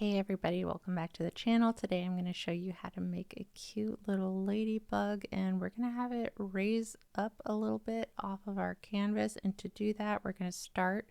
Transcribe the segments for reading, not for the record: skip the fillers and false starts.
Hey everybody, welcome back to the channel. Today I'm going to show you how to make a cute little ladybug, and we're going to have it raise up a little bit off of our canvas. And to do that, we're going to start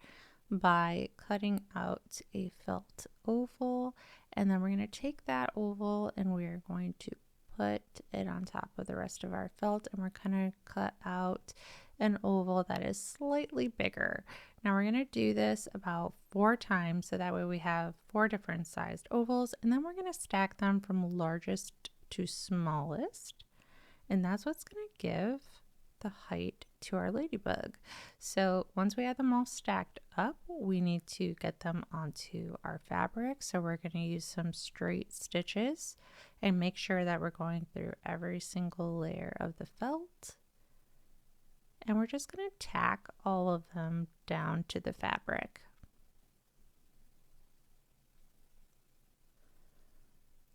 by cutting out a felt oval, and then we're going to take that oval and we're going to put it on top of the rest of our felt, and we're going to cut out an oval that is slightly bigger. Now we're going to do this about 4 times, so that way we have 4 different sized ovals, and then we're going to stack them from largest to smallest, and that's what's going to give the height to our ladybug. So once we have them all stacked up, we need to get them onto our fabric. So we're going to use some straight stitches and make sure that we're going through every single layer of the felt. And we're just going to tack all of them down to the fabric.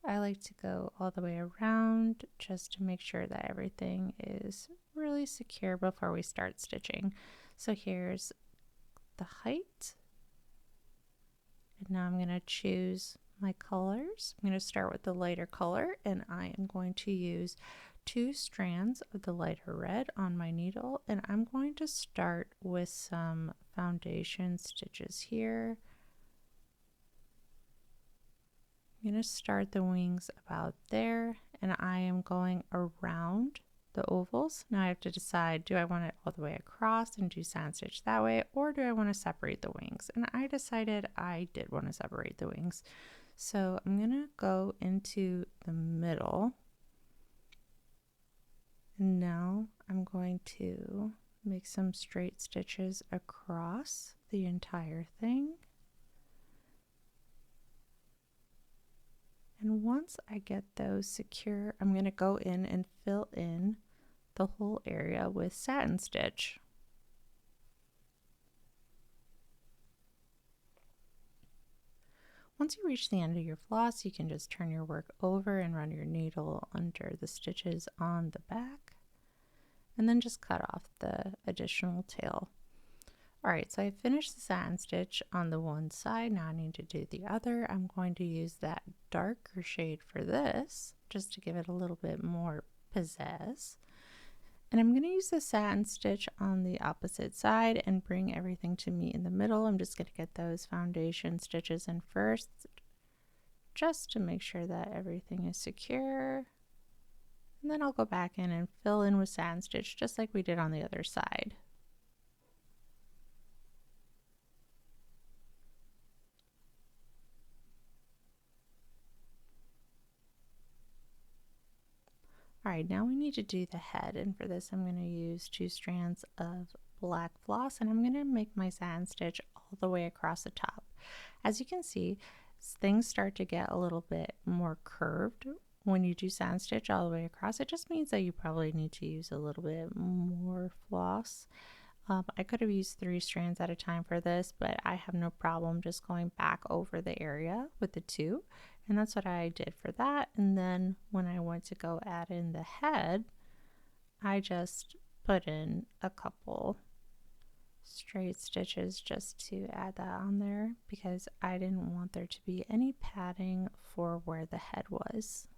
I like to go all the way around just to make sure that everything is really secure before we start stitching. So here's the height. And now I'm going to choose my colors. I'm going to start with the lighter color, and I am going to use 2 strands of the lighter red on my needle, and I'm going to start with some foundation stitches here. I'm going to start the wings about there, and I am going around the ovals. Now I have to decide, do I want it all the way across and do satin stitch that way, or do I want to separate the wings? And I decided I did want to separate the wings. So I'm going to go into the middle. And now I'm going to make some straight stitches across the entire thing. And once I get those secure, I'm going to go in and fill in the whole area with satin stitch. Once you reach the end of your floss, you can just turn your work over and run your needle under the stitches on the back, and then just cut off the additional tail. Alright, so I finished the satin stitch on the one side. Now I need to do the other. I'm going to use that darker shade for this, just to give it a little bit more pizzazz. And I'm going to use the satin stitch on the opposite side and bring everything to meet in the middle. I'm just going to get those foundation stitches in first, just to make sure that everything is secure. And then I'll go back in and fill in with satin stitch just like we did on the other side. Alright, now we need to do the head, and for this I'm going to use 2 strands of black floss, and I'm going to make my satin stitch all the way across the top. As you can see, things start to get a little bit more curved when you do satin stitch all the way across. It just means that you probably need to use a little bit more floss. I could have used 3 strands at a time for this, but I have no problem just going back over the area with the 2. And that's what I did for that. And then when I went to go add in the head, I just put in a couple straight stitches just to add that on there, because I didn't want there to be any padding for where the head was.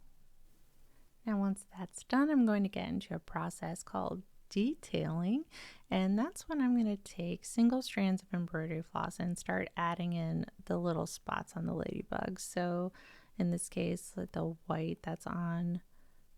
Now once that's done, I'm going to get into a process called detailing, and that's when I'm going to take single strands of embroidery floss and start adding in the little spots on the ladybug. So in this case, like the white that's on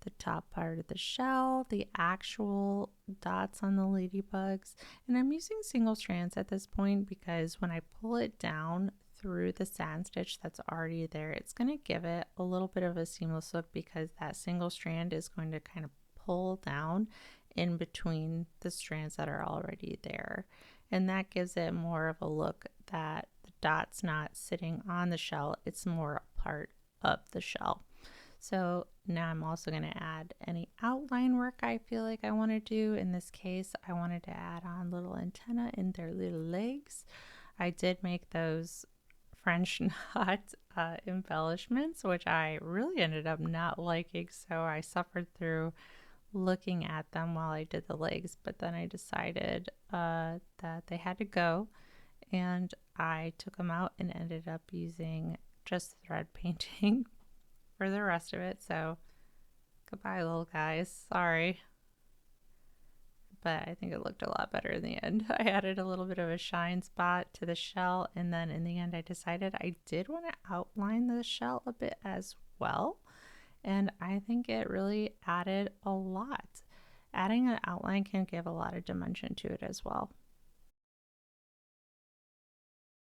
the top part of the shell, the actual dots on the ladybugs, and I'm using single strands at this point because when I pull it down through the satin stitch that's already there, it's going to give it a little bit of a seamless look, because that single strand is going to kind of pull down in between the strands that are already there, and that gives it more of a look that the dot's not sitting on the shell, it's more a part of the shell. So now I'm also going to add any outline work I feel like I want to do. In this case, I wanted to add on little antenna in their little legs. I did make those French knot embellishments, which I really ended up not liking, so I suffered through looking at them while I did the legs, but then I decided that they had to go, and I took them out and ended up using just thread painting for the rest of it. So goodbye, little guys. Sorry. But I think it looked a lot better in the end. I added a little bit of a shine spot to the shell, and then in the end I decided I did want to outline the shell a bit as well, and I think it really added a lot. Adding an outline can give a lot of dimension to it as well.